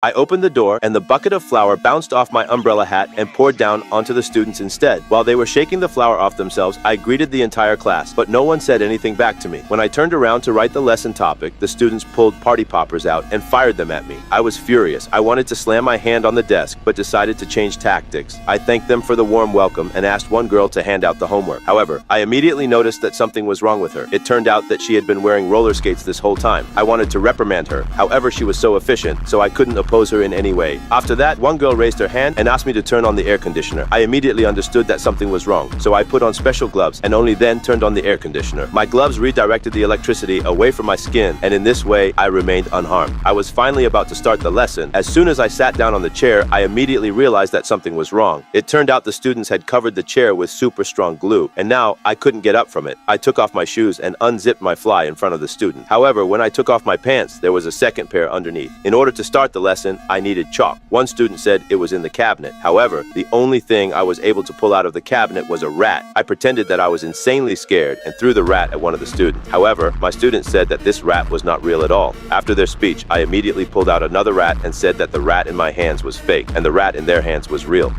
I opened the door, and the bucket of flour bounced off my umbrella hat and poured down onto the students instead. While they were shaking the flour off themselves, I greeted the entire class, but no one said anything back to me. When I turned around to write the lesson topic, the students pulled party poppers out and fired them at me. I was furious. I wanted to slam my hand on the desk, but decided to change tactics. I thanked them for the warm welcome and asked one girl to hand out the homework. However, I immediately noticed that something was wrong with her. It turned out that she had been wearing roller skates this whole time. I wanted to reprimand her. However, she was so efficient, so I couldn't oppose her in any way. After that, one girl raised her hand and asked me to turn on the air conditioner. I immediately understood that something was wrong, so I put on special gloves and only then turned on the air conditioner. My gloves redirected the electricity away from my skin, and in this way, I remained unharmed. I was finally about to start the lesson. As soon as I sat down on the chair, I immediately realized that something was wrong. It turned out the students had covered the chair with super strong glue, and now I couldn't get up from it. I took off my shoes and unzipped my fly in front of the student. However, when I took off my pants, there was a second pair underneath. In order to start the lesson, I needed chalk. One student said it was in the cabinet. However, the only thing I was able to pull out of the cabinet was a rat. I pretended that I was insanely scared and threw the rat at one of the students. However, my students said that this rat was not real at all. After their speech, I immediately pulled out another rat and said that the rat in my hands was fake and the rat in their hands was real.